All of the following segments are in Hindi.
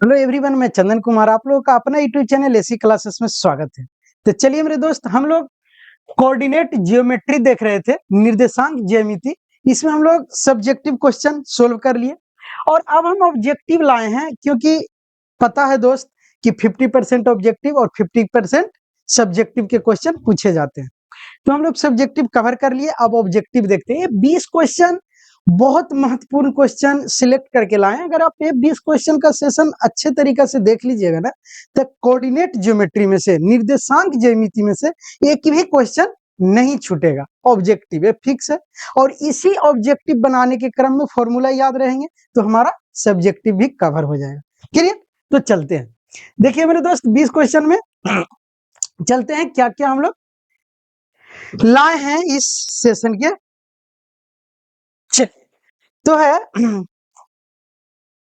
हेलो एवरीवन, मैं चंदन कुमार, आप लोगों का अपना यूट्यूब चैनल एसी क्लासेस में स्वागत है। तो चलिए मेरे दोस्त, हम लोग कोऑर्डिनेट जियोमेट्री देख रहे थे, निर्देशांक ज्यामिति। इसमें हम लोग सब्जेक्टिव क्वेश्चन सोल्व कर लिए और अब हम ऑब्जेक्टिव लाए हैं, क्योंकि पता है दोस्त कि 50% ऑब्जेक्टिव और 50% सब्जेक्टिव के क्वेश्चन पूछे जाते हैं। तो हम लोग सब्जेक्टिव कवर कर लिए, अब ऑब्जेक्टिव देखते हैं। ये 20 क्वेश्चन बहुत महत्वपूर्ण क्वेश्चन सिलेक्ट करके लाए हैं। अगर आप ये 20 क्वेश्चन का सेशन अच्छे तरीका से देख लीजिएगा ना, तो कोऑर्डिनेट ज्योमेट्री में से, निर्देशांक ज्यामिति में से एक भी क्वेश्चन नहीं छूटेगा। ऑब्जेक्टिव है, फिक्स है। और इसी ऑब्जेक्टिव बनाने के क्रम में फॉर्मूला याद रहेंगे तो हमारा सब्जेक्टिव भी कवर हो जाएगा। क्लियर? तो चलते हैं। देखिए मेरे दोस्त, 20 क्वेश्चन में चलते हैं क्या क्या हम लोग लाए हैं इस सेशन के। तो है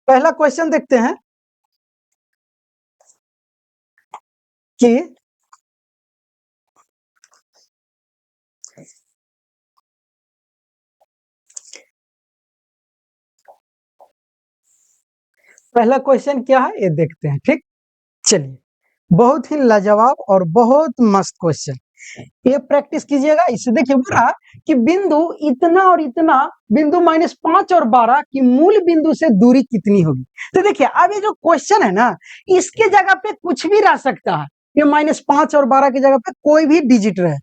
पहला क्वेश्चन देखते हैं कि पहला क्वेश्चन क्या है ये देखते हैं। ठीक, चलिए। बहुत ही लाजवाब और बहुत मस्त क्वेश्चन, ये प्रैक्टिस कीजिएगा। इससे देखिए बोला कि बिंदु इतना और इतना, बिंदु -5 और 12 की मूल बिंदु से दूरी कितनी होगी। तो देखिए अब ये जो क्वेश्चन है ना, इसके जगह पे कुछ भी रह सकता है। ये -5 और 12 की जगह पे कोई भी डिजिट रहे,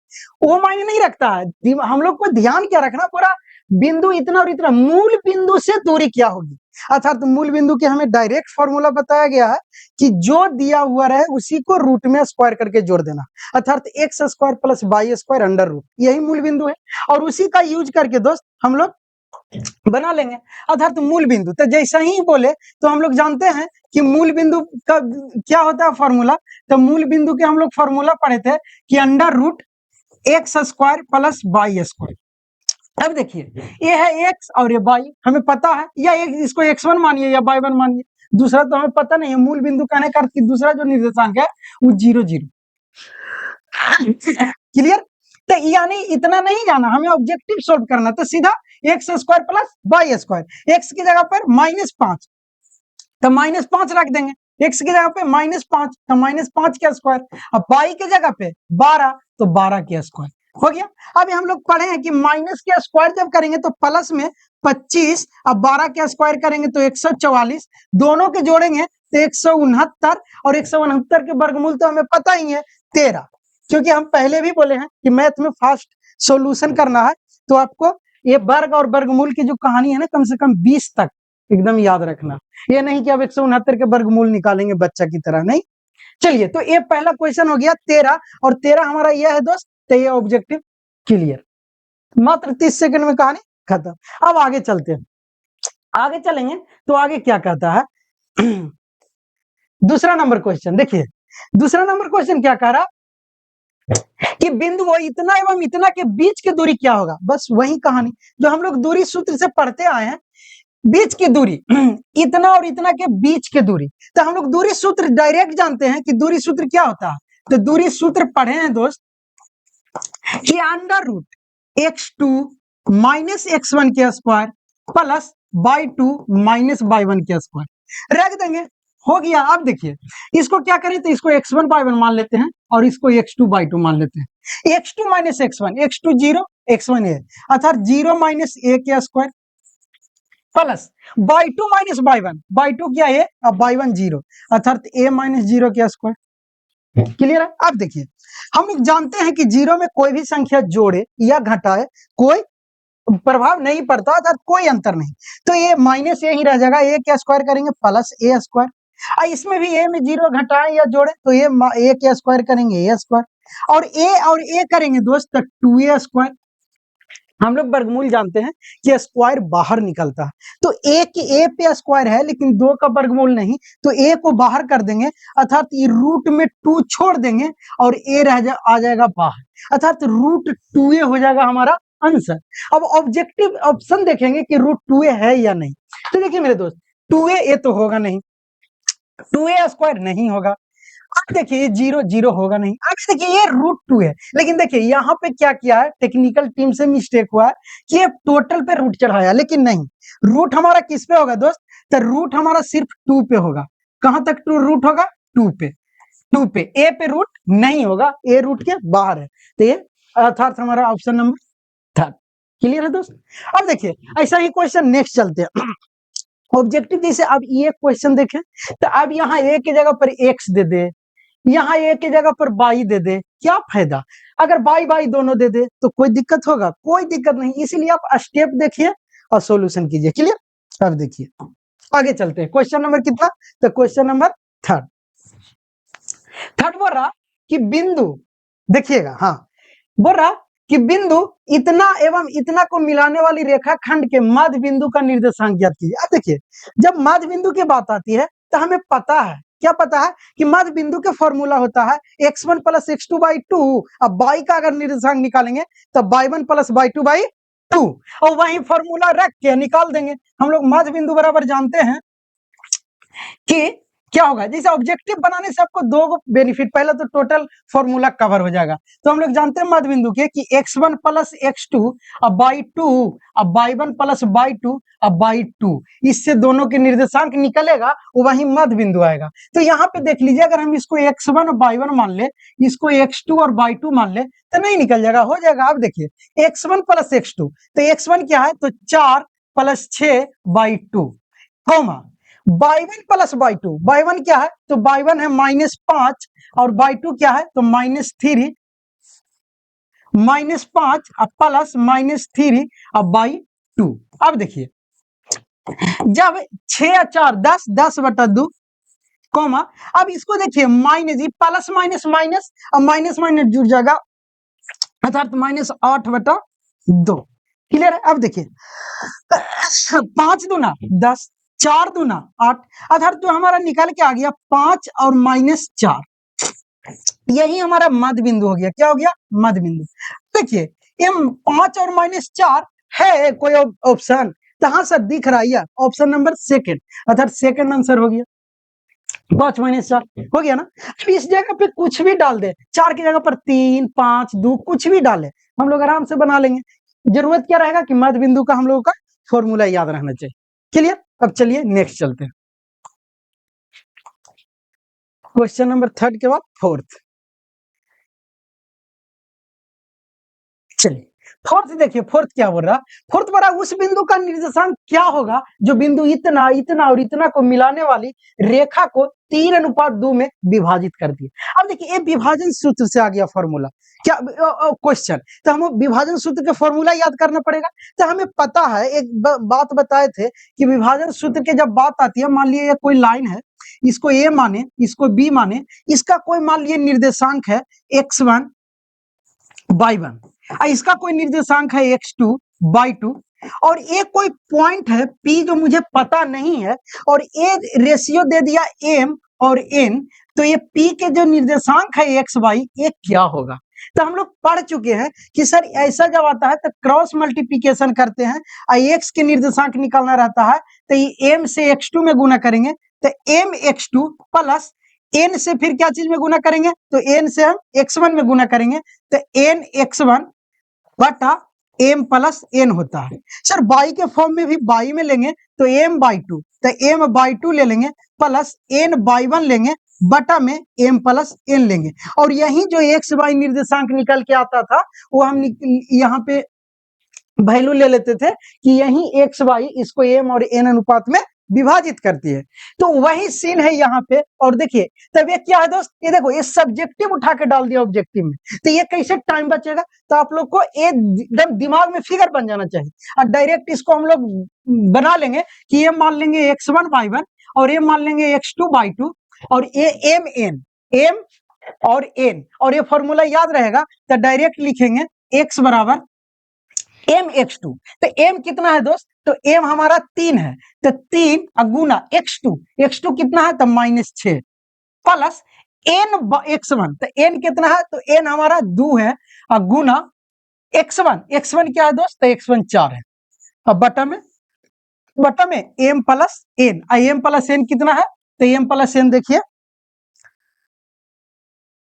वो मायने नहीं रखता है। हम लोग को ध्यान क्या रखना, पूरा बिंदु इतना और इतना, मूल बिंदु से दूरी क्या होगी। अर्थात तो मूल बिंदु के हमें डायरेक्ट फॉर्मूला बताया गया है कि जो दिया हुआ रहे उसी को रूट में स्क्वायर करके जोड़ देना, अर्थात x square plus y square under root, यही मूल बिंदु है। और उसी का यूज करके दोस्त हम लोग बना लेंगे अर्थात मूल बिंदु। तो जैसा ही बोले तो हम लोग जानते हैं कि मूल बिंदु का क्या होता है फॉर्मूला। तो मूल बिंदु के हम लोग फॉर्मूला पढ़े थे कि under root x square plus y square. अब देखिए ये है एक्स और ये वाई, हमें पता है, या इसको x1 मानिए या y1 मानिए, दूसरा तो हमें पता नहीं है। मूल बिंदु कहने का अर्थ कि दूसरा जो निर्देशांक है वो 0 0। क्लियर? तो यानी इतना नहीं जाना, हमें ऑब्जेक्टिव सोल्व करना। तो सीधा x square plus y square, x की जगह पर -5 तो -5 रख देंगे, एक्स की जगह पे -5 तो -5 का स्क्वायर, अब वाई की जगह पे 12 तो 12 का स्क्वायर हो गया। अब हम लोग पढ़े हैं कि माइनस के स्क्वायर जब करेंगे तो प्लस में 25, अब 12 का स्क्वायर करेंगे तो 144, दोनों के जोड़ेंगे तो 169, और 169 के वर्गमूल तो हमें पता ही है 13। क्योंकि हम पहले भी बोले हैं कि मैथ में फास्ट सॉल्यूशन करना है तो आपको ये वर्ग और वर्गमूल की जो कहानी है ना, कम से कम 20 तक एकदम याद रखना। ये नहीं कि अब 169 के वर्गमूल निकालेंगे बच्चा की तरह, नहीं। चलिए, तो ये पहला क्वेश्चन हो गया 13, और 13 हमारा यह है दोस्त। तो ये ऑब्जेक्टिव क्लियर, मात्र 30 सेकंड में कहानी खत्म। अब आगे चलते हैं, आगे चलेंगे तो आगे क्या कहता है। दूसरा नंबर क्वेश्चन देखिए, दूसरा नंबर क्वेश्चन क्या कह रहा कि बिंदु वो इतना एवं इतना के बीच की दूरी क्या होगा। बस वही कहानी जो हम लोग दूरी सूत्र से पढ़ते आए हैं, बीच की दूरी, इतना और इतना के बीच की दूरी। तो हम लोग दूरी सूत्र डायरेक्ट जानते हैं कि दूरी सूत्र क्या होता है। तो दूरी सूत्र पढ़े हैं दोस्त कि under root x2 minus x1 के square plus y2 minus y1 के स्क्वायर रख देंगे, हो गया। अब देखिए इसको क्या करें, तो इसको x1 y1 मान लेते हैं और इसको x2 y2 मान लेते हैं। x2 minus x1, x2 0, x1 a, अर्थात 0 माइनस a के square plus y2 minus y1, y2 क्या है, अब y1 0, अर्थात a माइनस 0 के स्क्वायर। क्लियर है? अब देखिए हम लोग जानते हैं कि 0 में कोई भी संख्या जोड़े या घटाए कोई प्रभाव नहीं पड़ता, अर्थात कोई अंतर नहीं। तो ये माइनस ए ही रह जाएगा, ए क्या स्क्वायर करेंगे प्लस ए स्क्वायर। इसमें भी ए में 0 घटाए या जोड़े तो ये ए क्या स्क्वायर करेंगे ए स्क्वायर, और ए करेंगे दोस्त 2a स्क्वायर। हम लोग वर्गमूल जानते हैं कि स्क्वायर बाहर निकलता है, तो ए की ए पे स्क्वायर है लेकिन 2 का वर्गमूल नहीं, तो ए को बाहर कर देंगे, अर्थात ये रूट में 2 छोड़ देंगे और ए आ जाएगा बाहर, अर्थात √2a हो जाएगा हमारा आंसर। अब ऑब्जेक्टिव ऑप्शन देखेंगे कि √2a है या नहीं। तो देखिए मेरे दोस्त, 2a ये तो होगा नहीं, 2a स्क्वायर नहीं होगा। अब देखिए ये 0 0 होगा नहीं। अब देखिए ये √2 है, लेकिन देखिए यहाँ पे क्या किया है, टेक्निकल टीम से मिस्टेक हुआ है कि ये टोटल पे रूट चढ़ाया, लेकिन नहीं, रूट हमारा किस पे होगा दोस्त, तो रूट हमारा सिर्फ 2 पे होगा। कहां तक टू रूट होगा? 2 पे, 2 पे, ए पे रूट नहीं होगा, ए रूट के बाहर है, तो ये अर्थात हमारा ऑप्शन नंबर 3। क्लियर है दोस्त? अब देखिए ऐसा ही क्वेश्चन नेक्स्ट चलते हैं। ऑब्जेक्टिव जैसे अब ये क्वेश्चन देखें, तो अब यहाँ ए की जगह पर एक्स दे दे, यहाँ ए की जगह पर बाई दे दे, क्या फायदा? अगर बाई बाई दोनों दे दे तो कोई दिक्कत होगा? कोई दिक्कत नहीं, इसीलिए आप स्टेप देखिए और सॉल्यूशन कीजिए। क्लियर? अब देखिए आगे चलते हैं, क्वेश्चन नंबर कितना? तो क्वेश्चन नंबर 3 बोल रहा कि बिंदु, देखिएगा, हाँ, बोल रहा कि बिंदु इतना एवं इतना को मिलाने वाली रेखाखंड के मध्य बिंदु का निर्देशांक ज्ञात कीजिए। अब देखिए जब मध्य बिंदु की बात आती है तो हमें पता है, क्या पता है कि मध्य बिंदु का फॉर्मूला होता है x1 प्लस x2/2। अब y का अगर निर्देशांक निकालेंगे तो y1 प्लस y2/2, और वही फॉर्मूला रख के निकाल देंगे। हम लोग मध्य बिंदु बराबर जानते हैं कि क्या होगा। जैसे ऑब्जेक्टिव बनाने से आपको दो बेनिफिट, पहला तो टोटल फॉर्मूला कवर हो जाएगा, तो हम लोग जानते हैं मध्य बिंदु के कि x1 प्लस x2 अब y2 अब y1 प्लस y2 अब y2, इससे दोनों के निर्देशांक निकलेगा, वही मध्य बिंदु आएगा। तो यहाँ पे देख लीजिए, अगर हम इसको x1 और y1 मान ले, इसको x2 और y2 मान ले, तो नहीं निकल जाएगा, हो जाएगा। अब देखिए x1 प्लस x2, तो x1 क्या है? तो 4 plus 6/2, comma y1 plus y2, y1 क्या है? तो y1 है -5 और y2 क्या है? तो -3, -5 अब प्लस -3 अब by2। अब देखिए जब 6 और 4 10, 10/2, कॉमा अब इसको देखिए माइनस, प्लस माइनस माइनस, अब माइनस माइनस जुड़ जाएगा, अर्थात -8/2। क्लियर है? अब देखिए 5 दूना 10, 4 दूना 8, अर्थात जो हमारा निकल के आ गया 5 और -4, यही हमारा मध्य बिंदु हो गया। क्या हो गया? मध्य बिंदु। देखिए एम 5 और -4 है कोई ऑप्शन? कहां से दिख रहा है? ऑप्शन नंबर सेकंड, अर्थात सेकंड आंसर हो गया। 5 -4 हो गया ना। अब इस जगह पे कुछ भी डाल दे, 4 की जगह पर 3, 5, 2 कुछ भी डाले, हम लोग आराम से बना लेंगे। जरूरत क्या रहेगा कि मध्य बिंदु का हम लोगों का फॉर्मूला याद रहना चाहिए। क्लियर? अब चलिए नेक्स्ट चलते हैं, क्वेश्चन नंबर 3 के बाद 4th। चलिए 4th देखिए, 4th क्या बोल रहा? 4th बोल रहा उस बिंदु का निर्देशांक क्या होगा जो बिंदु इतना इतना और इतना को मिलाने वाली रेखा को 3:2 में विभाजित करती है। अब देखिए ये विभाजन सूत्र से आ गया फॉर्मूला, क्या क्वेश्चन, तो हमें विभाजन सूत्र का फॉर्मूला याद करना पड़ेगा। तो हमें पता है, एक बात बताए थे कि विभाजन सूत्र की जब बात आती है, मान लीजिए कोई लाइन है, इसको ए माने, इसको बी माने, इसका कोई मान लीजिए निर्देशांक है x1 y1, इसका कोई निर्देशांक है x2 y2, और एक कोई पॉइंट है P जो मुझे पता नहीं है, और ये रेशियो दे दिया m और n, तो ये P के जो निर्देशांक है x y, ये क्या होगा? तो हम लोग पढ़ चुके हैं कि सर ऐसा जब आता है तो क्रॉस मल्टीप्लिकेशन करते हैं, x के निर्देशांक निकालना रहता है, तो ये m से x2 में गुना करेंगे, तो m x2 प्लस n से फिर क्या चीज में गुना करेंगे? तो n से हम x1 में गुना करेंगे, तो n x1 बटा m प्लस n होता है। सर y के फॉर्म में भी y में लेंगे तो m/2, तो m/2 ले लेंगे, प्लस n/1 लेंगे, बटा में m प्लस n लेंगे, और यही जो x y निर्देशांक निकल के आता था वो हम यहाँ पे वैल्यू ले लेते थे कि यही x y इसको m और n अनुपात में विभाजित करती है। तो वही सीन है यहाँ पे। और देखिए तब ये क्या है दोस्त, ये देखो ये सब्जेक्टिव उठा के डाल दिया ऑब्जेक्टिव में, तो ये कैसे टाइम बचेगा? तो आप लोग को एकदम दिमाग में फिगर बन जाना चाहिए, और डायरेक्ट इसको हम लोग बना लेंगे कि ये मान लेंगे x1 y1 और ये मान लेंगे x2 y2, और ये m और n, और ये फॉर्मूला याद रहेगा तो डायरेक्ट लिखेंगे x बराबर m x2। तो m कितना है दोस्त? तो m हमारा 3 है, तो 3 गुना x2 कितना है? तो -6, प्लस n x1, तो n कितना है? तो n हमारा 2 है, गुना x1 क्या है दोस्त? तो x1 4 है, अब बटा में m plus n, m plus n कितना है? तो m प्लस n देखिए,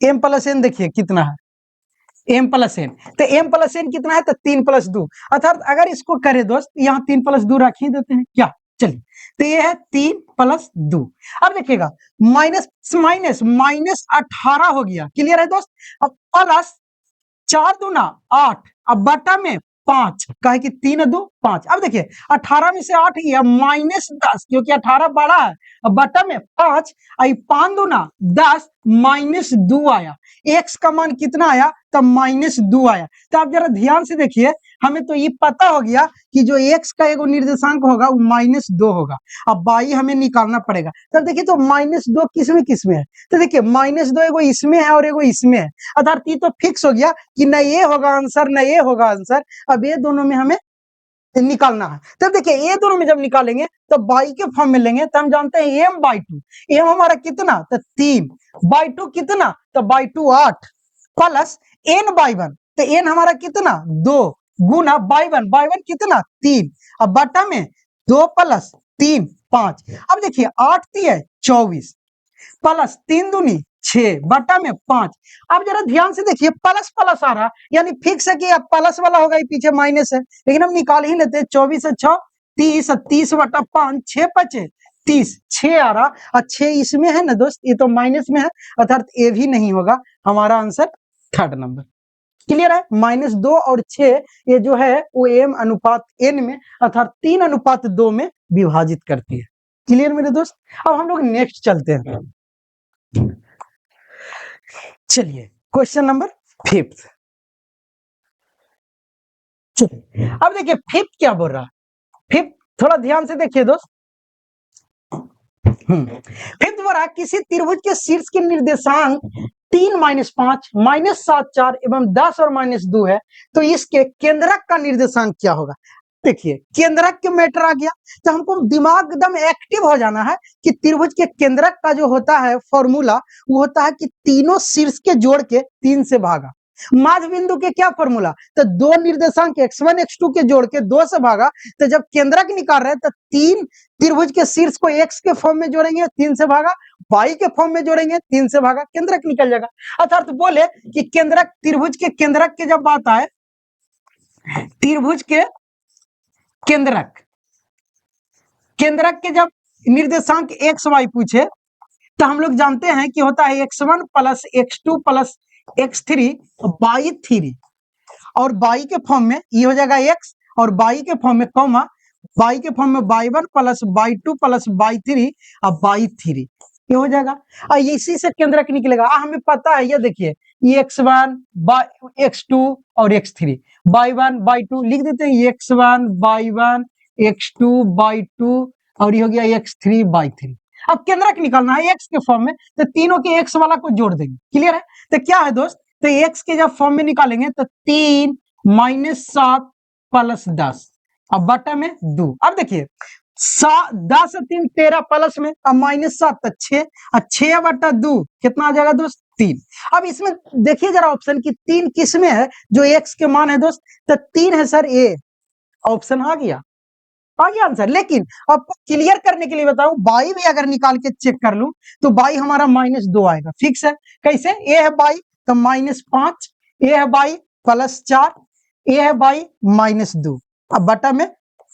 m प्लस n देखिए कितना है? m प्लस n, तो m प्लस n कितना है? तो 3 + 2, अर्थात अगर इसको करें दोस्त, यहाँ 3 + 2 रख ही देते हैं क्या, चलिए, तो ये है 3 प्लस 2। अब देखिएगा माइनस माइनस माइनस 18 हो गया, क्लियर है दोस्त। अब प्लस 4 दूना 8, अब बटा में 5, कहे कि 3 2 5। अब देखिए 18 में से 8 गया माइनस 10, क्योंकि 18 बड़ा है, अब बटा में 5, आई 5 दूना 10 माइनस 2 आया। एक्स का मान कितना आया, तब माइनस 2 आया। तो आप जरा ध्यान से देखिए, हमें तो ये पता हो गया कि जो एक्स का एगो निर्देशांक होगा वो माइनस 2 होगा। अब बाई हमें निकालना पड़ेगा। तब देखिए तो माइनस 2 किसमें है, तो देखिए माइनस 2 एगो इसमें है और एगो इसमें है, अर्थात ये तो फिक्स हो गया कि न ये होगा आंसर न ये होगा आंसर। अब ये दोनों में हमें निकालना है। तब देखिए ये दोनों में जब निकालेंगे तो बाई के फॉर्म में लेंगे, तो हम जानते हैं m बाई 2, एम हमारा कितना, तो 3 बाई 2 कितना, तो बाई 2 8 प्लस n बाई 1, तो n हमारा कितना 2 गुना बाई 1 कितना 3, अब बटा में 2 प्लस 3 5। अब देखिए 8 3 24 प्लस 3 दूनी 6 बटा में 5। अब जरा ध्यान से देखिए प्लस प्लस आ रहा, यानी फिक्स है कि अब प्लस वाला होगा, ये पीछे माइनस है, लेकिन हम निकाल ही लेते हैं। 24 से 6 30, 30 बटा 5 6 5 30, 6 आ रहा, और 6 इसमें है ना दोस्त, ये तो माइनस में है, अर्थात ये भी नहीं होगा। हमारा आंसर थर्ड नंबर, क्लियर है। -2 और 6 ये जो है वो m अनुपात n में, अर्थात 3 अनुपात 2 में विभाजित करती है। क्लियर मेरे दोस्त। अब हम लोग नेक्स्ट चलते हैं। चलिए क्वेश्चन नंबर 5। चलिए अब देखिए 5 क्या बोल रहा है। 5 थोड़ा ध्यान से देखिए दोस्त। 5 बोल रहा है किसी त्रिभुज के शीर्ष के निर्देशांक 3 -5 -7 4 एवं 10 और -2 है, तो इसके केंद्रक का निर्देशांक क्या होगा। देखिए केंद्रक के मैटर आ गया, तो हमको दिमाग एकदम एक्टिव हो जाना है कि त्रिभुज के केंद्रक का जो होता है फॉर्मूला, वो होता है कि तीनों शीर्ष के जोड़ के 3 से भागा। माध्य बिंदु के क्या फॉर्मूला, तो दो निर्देशांक x1 x2 के जोड़ के 2 से भागा। तो जब केंद्रक निकाल रहे हैं तो 3 त्रिभुज के शीर्ष को x के फॉर्म में जोड़ेंगे 3 से भागा, y के फॉर्म में जोड़ेंगे 3 से भागा, केंद्रक निकल जाएगा। अर्थात बोले कि केंद्रक, त्रिभुज के केंद्रक के जब बात आए, त्रिभुज के केंद्रक, केंद्रक के जब निर्देशांक x y पूछे, तो हम लोग जानते हैं कि होता है x1 plus x2 plus x3 by 3, और बाई के फॉर्म में ये हो जाएगा x, और बाई के फॉर्म में कॉमा, बाई के फॉर्म में y1 plus y2 plus y3 और y3, ये हो जाएगा। और इसी से केंद्रक निकलेगा। हमें पता है, ये देखिए ये x1 x2 और x3, y1 y2 लिख देते हैं, x1 y1 x2 y2 और ये हो गया x3 y3। अब केंद्रक निकालना है x के फॉर्म में, तो तीनों के x वाला को जोड़ देंगे। क्लियर है। तो क्या है दोस्त, तो x के जब फॉर्म में निकालेंगे तो 3 -7 प्लस 10, अब बटा में 2। अब देखिए 10 3 13 प्लस में, अब -7 तो 6, और 6 बटा 2 कितना आ जाएगा दोस्त 3। अब इसमें देखिए जरा ऑप्शन की 3 किस में है, जो x के मान है दोस्त, तो 3 है सर ए, ऑप्शन आ गया आंसर। लेकिन अब क्लियर करने के लिए बताऊं, बाई भी अगर निकाल के चेक कर लूं तो बाई हमारा -2 आएगा, फिक्स है। कैसे, ए है बाई तो -5, ए है बाई +4, ए है बाई -2, अब बटा में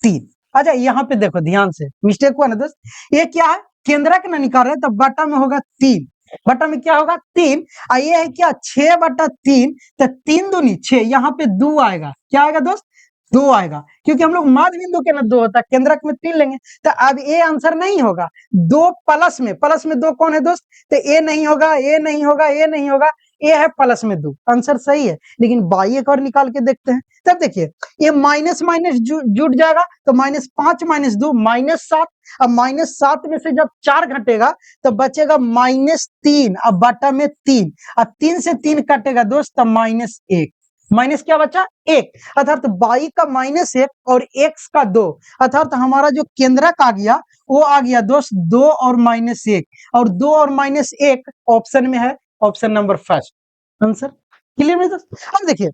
3। अच्छा यहाँ पे देखो ध्यान से, मिस्टेक हुआ ना दोस्त, ये क्या है केंद्रक ना निकाल रहे, तो बटा में होगा 3, बटा में क्या होगा 3, और ये है क्या 6 बटा 3, तो 3 दूनी 6, यहाँ पे 2 आएगा, क्या आएगा दोस्त 2 आएगा, क्योंकि हम लोग माध्य बिंदु के ना 2 होता है, केंद्रक में 3 लेंगे। तो अब ए आंसर नहीं होगा, 2 प्लस में 2 कौन है दोस्त, तो ए नहीं होगा, ए नहीं होगा, ए नहीं होगा, ए है प्लस में 2, आंसर सही है। लेकिन बाई एक और निकाल के देखते हैं, तब देखिए ये माइनस माइनस जुट जाएगा, तो -5 -2 -7, अब -7 में से जब 4 घटेगा तो बचेगा -3, अब बटा में 3, अब 3 से 3 कटेगा दोस्त, तब -1, माइनस क्या बचा 1, अर्थात बाई का -1 और x का 2, अर्थात हमारा जो केंद्रक आ गया वो आ गया दोस्त 2 और -1, और 2 और -1 ऑप्शन में है, option number first answer. Clear है दोस्त। अब देखिए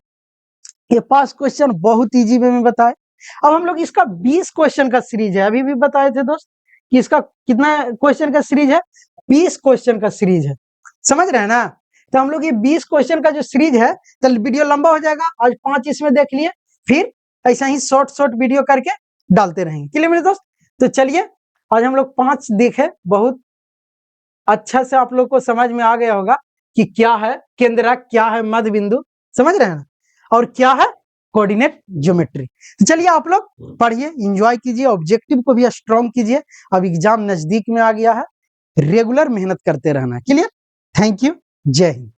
ये पास क्वेश्चन बहुत इजी वे में बताए। अब हम लोग इसका 20 क्वेश्चन का सीरीज है, अभी भी बताए थे दोस्त कि इसका कितना क्वेश्चन का सीरीज है, 20 क्वेश्चन का सीरीज है, समझ रहे हैं ना। तो हम लोग ये 20 क्वेश्चन का जो सीरीज है, तो वीडियो लंबा हो जाएगा, आज 5 इसमें देख लिए, फिर ऐसा ही शॉर्ट वीडियो करके डालते रहेंगे। क्लियर मेरे दोस्त। तो चलिए आज हम लोग 5 देखे, बहुत अच्छा से आप लोग को समझ में आ गया होगा कि क्या है केंद्रक, क्या है मध्य बिंदु, समझ रहे हैं ना, और क्या है कोऑर्डिनेट ज्योमेट्री। तो चलिए आप लोग पढ़िए, एंजॉय कीजिए, ऑब्जेक्टिव को भी स्ट्रॉन्ग कीजिए। अब एग्जाम नजदीक में आ गया है, रेगुलर मेहनत करते रहना। क्लियर? थैंक यू, जय हिंद।